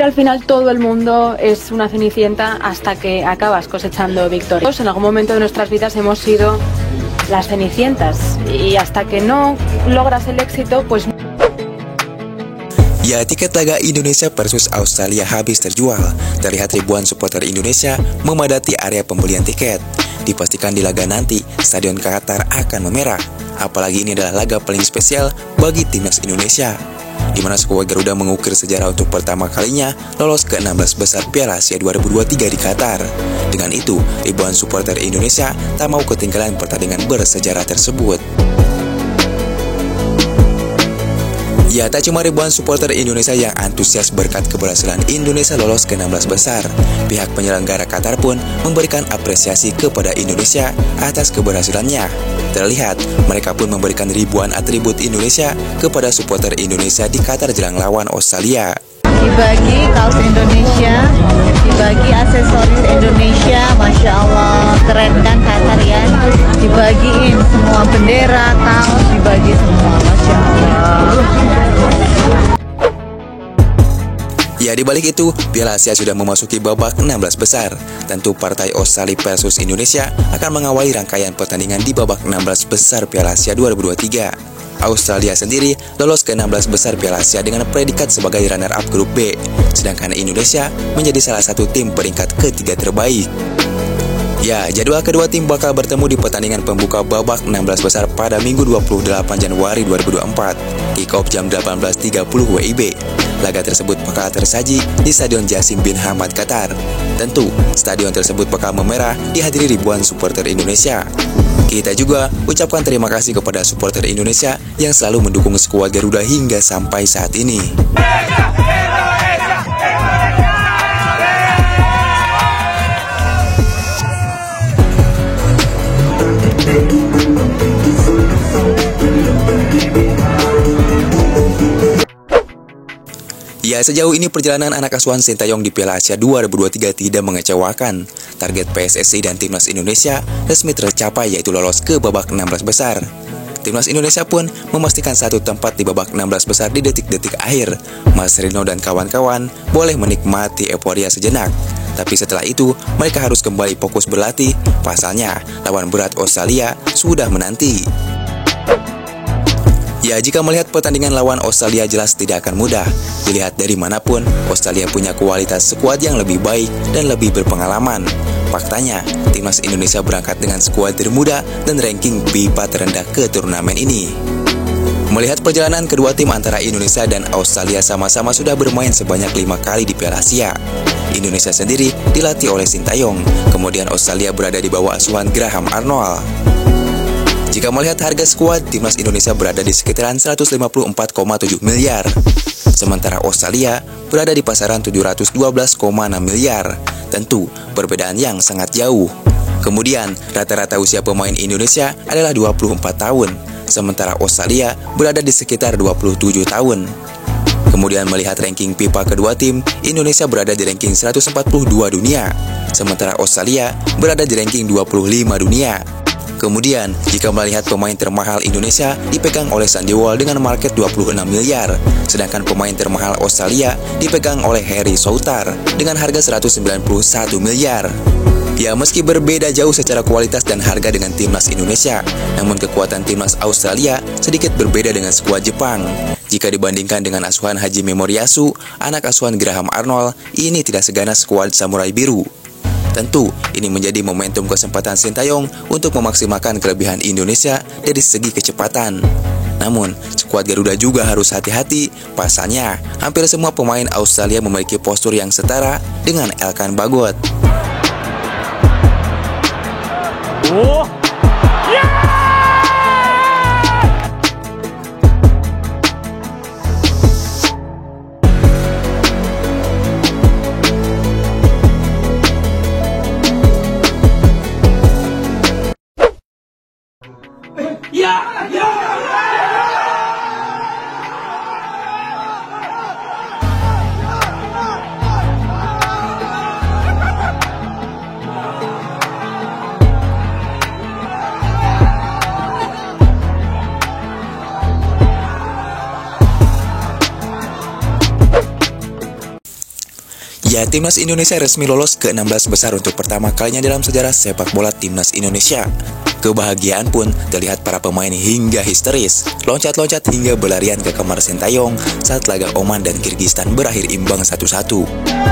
Al final todo el mundo es una cenicienta hasta que acabas cosechando victorias. En algún momento de nuestras vidas hemos sido las cenicientas y hasta que no logras el éxito, pues... Ya, tiket laga Indonesia versus Australia habis terjual. Terlihat ribuan supporter Indonesia memadati area pembelian tiket. Dipastikan di laga nanti, Stadion Qatar akan memerah. Apalagi ini adalah laga paling spesial bagi timnas Indonesia, di mana skuad Garuda mengukir sejarah untuk pertama kalinya lolos ke 16 besar Piala Asia 2023 di Qatar. Dengan itu, ribuan supporter Indonesia tak mau ketinggalan pertandingan bersejarah tersebut. Ya, tak cuma ribuan supporter Indonesia yang antusias berkat keberhasilan Indonesia lolos ke 16 besar. Pihak penyelenggara Qatar pun memberikan apresiasi kepada Indonesia atas keberhasilannya. Terlihat, mereka pun memberikan ribuan atribut Indonesia kepada supporter Indonesia di Qatar jelang lawan Australia. Dibagi kaos Indonesia, dibagi aksesoris Indonesia, Masya Allah, keren kan Qatar ya. Dibagiin semua bendera, kaos, dibagi semua, Masya Allah. Ya, di balik itu, Piala Asia sudah memasuki babak 16 besar. Tentu partai Australia versus Indonesia akan mengawali rangkaian pertandingan di babak 16 besar Piala Asia 2023. Australia sendiri lolos ke 16 besar Piala Asia dengan predikat sebagai runner-up grup B, sedangkan Indonesia menjadi salah satu tim peringkat ketiga terbaik. Ya, jadwal kedua tim bakal bertemu di pertandingan pembuka babak 16 besar pada Minggu 28 Januari 2024, kick-off jam 18.30 WIB. Laga tersebut bakal tersaji di Stadion Jassim bin Hamad, Qatar. Tentu, stadion tersebut bakal memerah dihadiri ribuan supporter Indonesia. Kita juga ucapkan terima kasih kepada supporter Indonesia yang selalu mendukung skuad Garuda hingga sampai saat ini. Ya, sejauh ini perjalanan anak asuhan Sintayong di Piala Asia 2023 tidak mengecewakan. Target PSSI dan Timnas Indonesia resmi tercapai, yaitu lolos ke babak 16 besar. Timnas Indonesia pun memastikan satu tempat di babak 16 besar di detik-detik akhir. Mas Rino dan kawan-kawan boleh menikmati euforia sejenak. Tapi setelah itu, mereka harus kembali fokus berlatih. Pasalnya, lawan berat Australia sudah menanti. Ya, jika melihat pertandingan lawan Australia jelas tidak akan mudah. Dilihat dari manapun, Australia punya kualitas skuad yang lebih baik dan lebih berpengalaman. Faktanya, timnas Indonesia berangkat dengan skuad termuda dan ranking FIFA terendah ke turnamen ini. Melihat perjalanan kedua tim antara Indonesia dan Australia sama-sama sudah bermain sebanyak 5 kali di Piala Asia. Indonesia sendiri dilatih oleh Sintayong, kemudian Australia berada di bawah asuhan Graham Arnold. Jika melihat harga skuad, timnas Indonesia berada di sekitaran 154,7 miliar. Sementara Australia berada di pasaran 712,6 miliar. Tentu, perbedaan yang sangat jauh. Kemudian, rata-rata usia pemain Indonesia adalah 24 tahun. Sementara Australia berada di sekitar 27 tahun. Kemudian melihat ranking FIFA kedua tim, Indonesia berada di ranking 142 dunia. Sementara Australia berada di ranking 25 dunia. Kemudian, jika melihat pemain termahal Indonesia dipegang oleh Sandy Wall dengan market 26 miliar, sedangkan pemain termahal Australia dipegang oleh Harry Souttar dengan harga 191 miliar. Ya, meski berbeda jauh secara kualitas dan harga dengan timnas Indonesia, namun kekuatan timnas Australia sedikit berbeda dengan skuad Jepang. Jika dibandingkan dengan asuhan Haji Memoriyasu, anak asuhan Graham Arnold, ini tidak seganas skuad Samurai Biru. Tentu, ini menjadi momentum kesempatan Sintayong untuk memaksimalkan kelebihan Indonesia dari segi kecepatan. Namun, skuad Garuda juga harus hati-hati, pasalnya hampir semua pemain Australia memiliki postur yang setara dengan Elkan Bagot. Ya, Timnas Indonesia resmi lolos ke 16 besar untuk pertama kalinya dalam sejarah sepak bola Timnas Indonesia. Kebahagiaan pun terlihat para pemain hingga histeris, loncat-loncat hingga berlarian ke kamar Sintayong saat laga Oman dan Kirgistan berakhir imbang 1-1.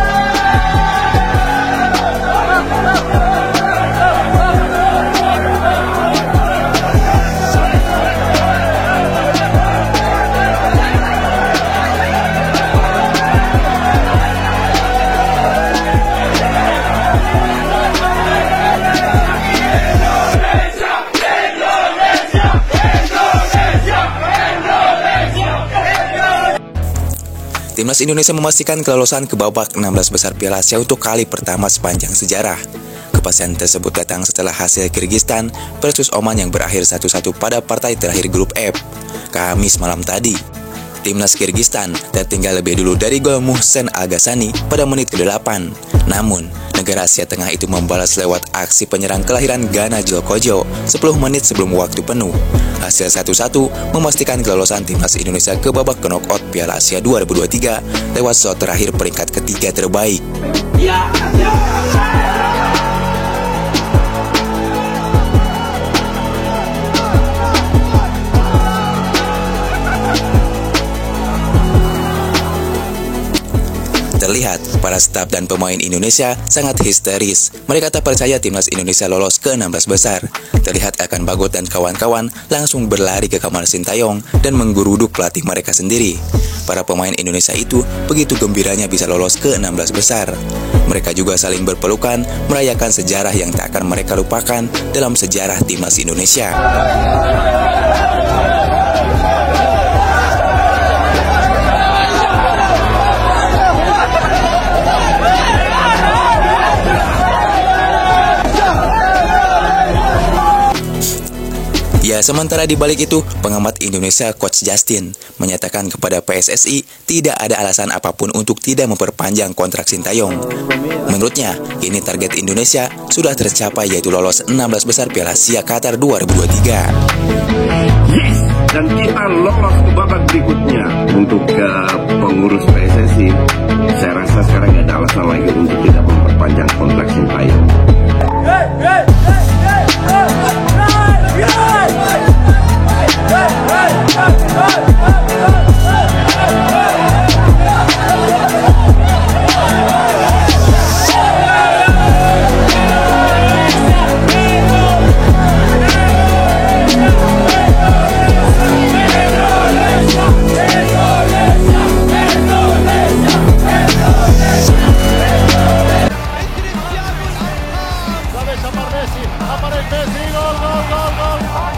Timnas Indonesia memastikan kelolosan ke babak 16 besar Piala Asia untuk kali pertama sepanjang sejarah. Kepastian tersebut datang setelah hasil Kirgistan versus Oman yang berakhir 1-1 pada partai terakhir grup F, Kamis malam tadi. Timnas Kirgistan tertinggal lebih dulu dari gol Muhsen Al-Ghassani pada menit ke-8. Namun, negara Asia Tengah itu membalas lewat aksi penyerang kelahiran Ghana Joe Kojo 10 menit sebelum waktu penuh. Hasil 1-1 memastikan kelolosan Timnas Indonesia ke babak knockout Piala Asia 2023 lewat slot terakhir peringkat ketiga terbaik. Terlihat, para staf dan pemain Indonesia sangat histeris. Mereka tak percaya Timnas Indonesia lolos ke 16 besar. Terlihat Elkan Bagot dan kawan-kawan langsung berlari ke kamar Sintayong dan menggeruduk pelatih mereka sendiri. Para pemain Indonesia itu begitu gembiranya bisa lolos ke 16 besar. Mereka juga saling berpelukan, merayakan sejarah yang tak akan mereka lupakan dalam sejarah Timnas Indonesia. Ya, sementara di balik itu, pengamat Indonesia Coach Justin menyatakan kepada PSSI tidak ada alasan apapun untuk tidak memperpanjang kontrak Sintayong. Menurutnya, kini target Indonesia sudah tercapai yaitu lolos 16 besar Piala Asia Qatar 2023. Yes, dan kita lolos ke babak berikutnya. Untuk pengurus PSSI, saya rasa sekarang nggak ada alasan lagi untuk tidak memperpanjang kontrak Sintayong. Aparece Messi, gol, gol, gol, gol.